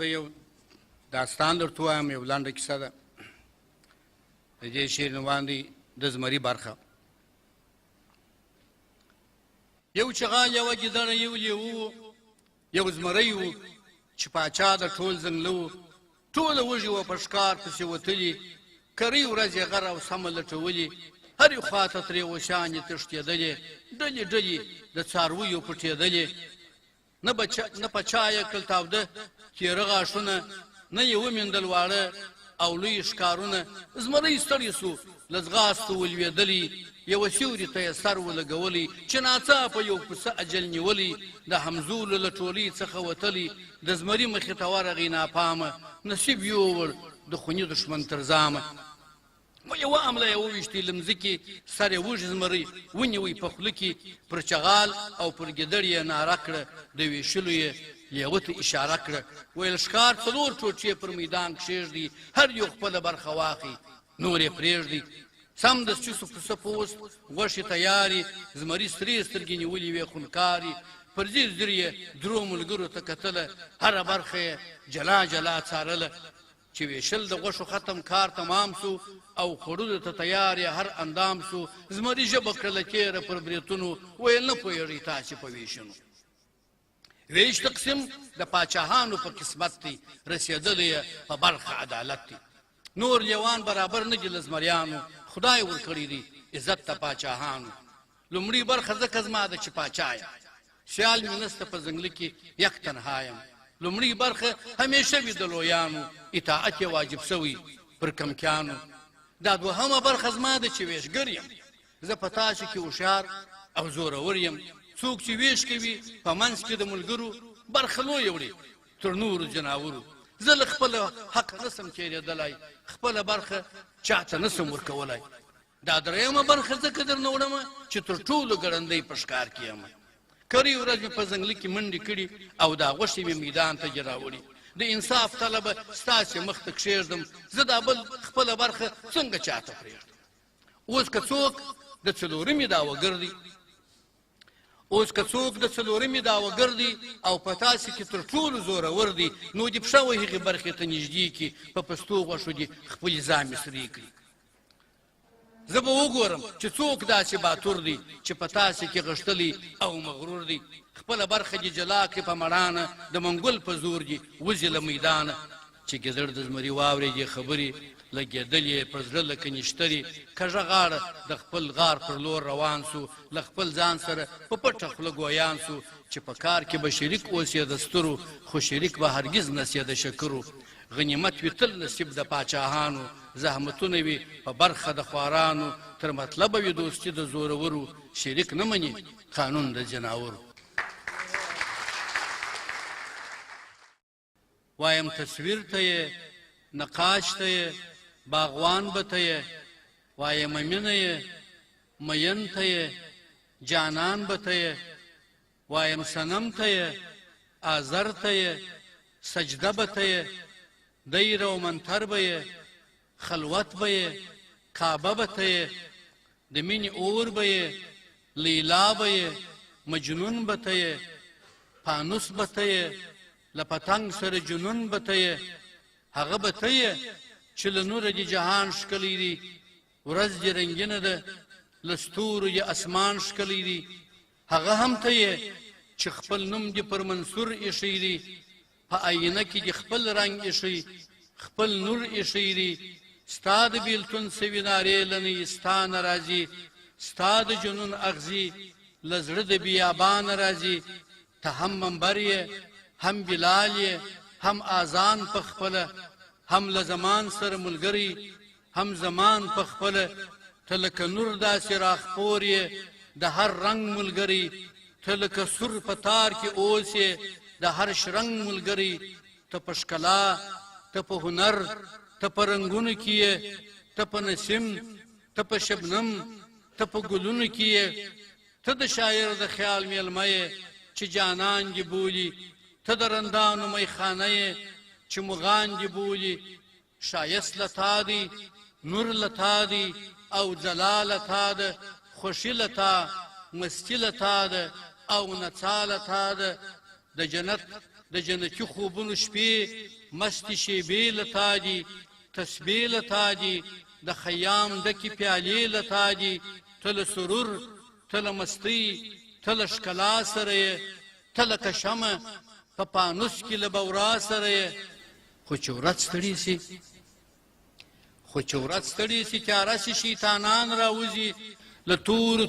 زه یو داستان درته وایم، یو لنډه کیسه ده. د دې شعر عنوان دی د زمري برخه. یو چغال یوه ګیدړه یو لیوه یو زمری و چې پاچا د ټول ځنګله و. ټوله وږي وه په ښکار پسې وتلي، کرۍ ورځ یې غر او سمه لټولي، هرې خوا ته ترې وشانې تښتېدلې، ډلې ډلې د څارویو پټېدلې. نه په چا یې کړل تاوده تېره غاښونه، نه یې ومېندل واړه او لوی ښکارونه. زمری ستړی سو له ځغاستو ولوېدلی، یوه سیوري ته یې سر ولګولی، چې ناڅاپه یو پسه اجل نیولی، د همزولو له ټولۍ څخه وتلی. د زمري مخې ته ورغی ناپامه، نصیب یووړ د خوني دښمن تر ځامه. په یوه حمله یې وویشتې له مځکې، سر یې وږي زمری ونیوی په خوله کې، پر چغال او پر ګیدړ یې ناره کړه، د ویشلو یې لیوه ته اشاره کړه. ویل ښکار څلور ټوټې پر میدان کښېږدي، هر یو خپله برخه واخلي نور یې پرېږدي. سمدستي سو پسه پوست غوښې تیارې، زمري سرې سترګې نیولې وې خونکارې. پر ځیر ځیر یې درو ملګرو ته کتله، هره برخه یې جلا جلا څارله. چې ویشل د غوښو ختم کار تمام سو، او خوړلو ته تیار یې هر اندام سو. زمري ژبه کړله تېره پر بریتونو، ویل نه پوهېږئ تاسې په ویشنو. ویش تقسیم د پاچاهانو په قسمت دی، رسېدلی یې په برخه عدالت دی. نور لیوان برابر نه دي له زمریانو، خدای ورکړي دي عزت د پاچاهانو. لومړۍ برخه ځکه زما ده چې پاچا یم، سیال مې نسته په ځنګله کې یک تنها یم. لومړۍ برخه همیشه وي د لویانو، اطاعت یې واجب سوی پر کمکیانو. دا دوهمه برخه زما ده چې ویشګر یم، زه په تاسو کې هوښیار او زورور یم. څوک چې ویش کوي په منځ کې د ملګرو، برخه لویه وړي تر نورو جناورو. زه له خپله حق نسم تېرېدلی، خپله برخه چاته نسم ورکولی. دا درېیمه برخه ځکه درنه وړمه چې تر ټولو ګړندی په ښکار کې یم. کرۍ ورځ مې په ځنګله کې منډې کړي، او دا غوښې مې میدان ته راوړي. د انصاف طلبه ستاسې مخ ته کښېږدم، زه دا بل خپله برخه څنګه چاته پرېږدم. اوس که څوک د څلورمې دعوهګر دی، او په تاسې کې تر ټولو زورور دی، نو دې پښه وهي هغې برخې ته نږدې کړي، په پستو غوښو دې خپلې زامې سرې کړي. زه به وګورم چې څوک داسې باتور دی چې په تاسې کې غښتلی او مغرور دی. خپله برخه دې جلا کړي په مړانه، د منګل په زور دې وځي له میدانه. چې ګیدړ د زمري واورېدې خبرې، لګېدلې پر زړه لکه نښترې. کږه غاړه د خپل غار پر لور روان سو، له خپل ځان سره په پټه خوله ګویان سو، چې په کار کې به شریک اوسې د سترو، خو شریک به هرګز نسې د شکرو. غنیمت وي تل نصیب د پاچاهانو، زحمتونه وي په برخه د خوارانو. تر مطلبه وي دوستي د زورورو، شریک نه مني قانون د جناورو. وایم تصویر ته یې، نقاش ته یې، باغوان به ته یې. وایم مینه یې، مین ته یې، جانان به ته یې. وایم صنم ته یې، آزر ته یې، سجده به ته یې. دیر او منتر به یې، خلوت به یې، کعبه به ته یې. د مینې اور به یې، لیلا به یې، مجنون به ته یې. پانوس به ته یې، له پتنګ سره جنون به ته یې. هغه به ته یې چې له نوره دې جهان ښکلی دی. ورځ دې رنګینه ده، له ستورو یې اسمان ښکلی دی. هغه هم ته یې چې خپل نوم دې پر منصور ایښی دی. په آینه کې دې خپل رنګ ایښی، خپل نور ایښی دی. ستا د بېلتون سوي نارې لنۍ ستا نه راځي، ستا د جنون اغزي له زړه د بیابانه راځي. ته هم منبر یې، هم بلال یې، هم آذان په خپله، هم له زمان سره ملګری، هم زمان په خپله. ته لکه نور داسې راخپور یې، د هر رنګ ملګری. ته لکه سور په تار کې اوس یې، د هر شرنګ ملګری. ته په ښکلا، ته په هنر، ته په رنګونو کې یې. ته په نسیم، ته په شبنم، ته په ګلونو کې یې. ته د شاعر د خیال میلمه یې، چې جانان دې بولي. ته د رندانو میخانه یې، چې مغان دې بولي. ښایست له تا دی، نور له تا دی، او ځلا له تا ده. خوښي له تا، مستی له تا ده، او نڅا له تا ده. د جنت د جنتي خوبونو شپې مستې شیبې له تا دي تسبې له تا دي د خیام ډکې پیالې له تا دي ته له سرور ته له مستۍ ته له ښکلا سره یې ته لکه شمع په پانوس کې له بورا سره یې خو چې ورځ ستړي سي تیاره سي شیطانان راوځي له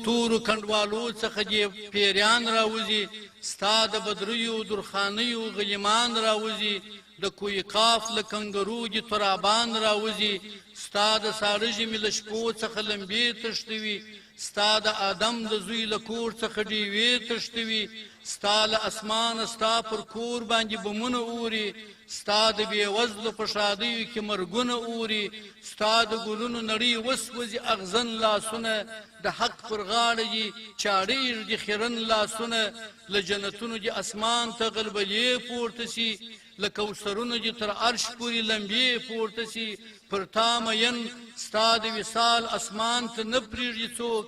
تورو کنډوالو څخه دې پیریان راوځي ستا د بدریو درخانیو غلیمان راوځي د کوی قاف له کنګرو دې ترابان راوځي ستا د ساړه ژمي له شپو څخه لمبې تښتوي ستا د آدم د زوی له کور څخه ډیوې تښتوي ستا له اسمانه ستا پر کور باندې بمونه اوري ستا د بېوزلو په شادیو کې مرګونه اوري ستا د ګلونو نړۍ وسوځي اغزن لاسونه د حق پر غاړه یې چاړې ږدي خیرن لاسونه له جنتونو دې اسمان ته غلبلې پورته سي له کوثرونو دې تر عرش پورې لمبې پورته سي پر تا مین ستا د وصال اسمان ته نه پرېږدي څوک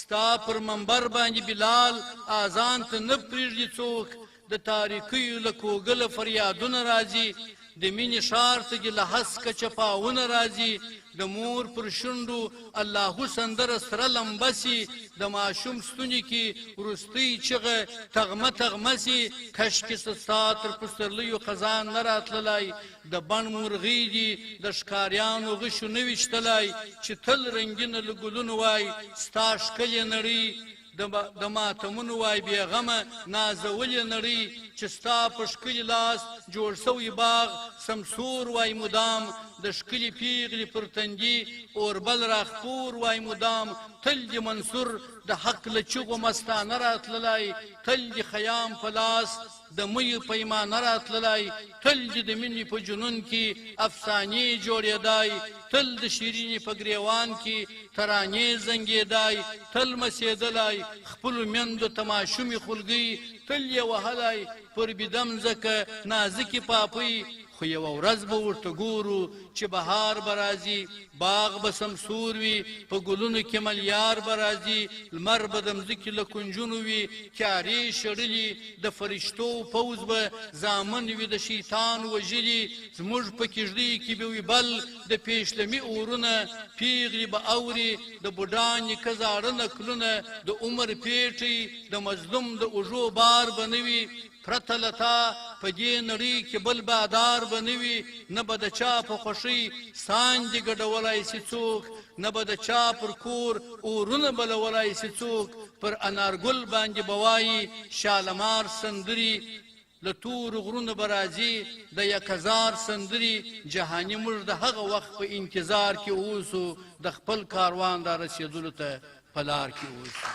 ستا پر منبر باندې بلال اذان ته نه پرېږدي څوک د تاریکیو له کوګله فریادونه راځي د مینې ښار ته دې له هسکه چپاونه راځي د مور پر شونډو الله سندره سره لمبه سي د ماشوم ستوني کې وروستۍ چغه تغمه سي کشکې ستا تر پسرلیو خزان نه راتللی د بڼ مرغۍ دي د ښکاریانو غشو نه ویشتلی چې تل رنګینه له ګلونو وای ستا ښکلې نړۍ د ماتمونو وای بېغمه نازولې نړۍ چې ستا په ښکلي لاس جوړ سوی باغ سمسور وای مدام د ښکلي پیغلې پر تندي اوربل راخپور وای مدام تل دې منصور د حق له چغو مستانه راتللی تل دې خیام په لاس د میو پیمانه راتللی تل دې د مینې په جنون کې افسانې جوړېدای تل د شیرینې په ګریوان کې ترانې زنګېدای تل مسېدلی خپلو میندو تماشومې خولګۍ تل یې وهلی پر بیدم ځکه نازکې پاپۍ خو یوه ورځ به ورته ګورو چې بهار به راځي باغ به سمسور وي په ګلونو کې ملیار به راځي لمر به د مځکې له کنجونو وي تیارې شړلي د فرشتو پوځ به زامن وي د شیطان وژلي زموږ په کیږدۍ کې به وي بل د پیشلمي اورونه پیغلې به اوري د بوډا نیکه زاړه نکلونه د عمر پیټۍ د مظلوم د اوږو بار به نه وي پرته له تا په دې نړۍ کې بل بادار به نه وي نه به د چا په خوښۍ ساندې ګډولی سي څوک نه به د چا پر کور اورونه بلولی سي څوک پر انارګل باندې به وایي شالمار سندري له تورو غرونو به راځي د یک هزار سندري جهاني موږ د هغه وخت په انتظار کې اوسو د خپل کاروان را رسېدلو ته په لار کې اوسو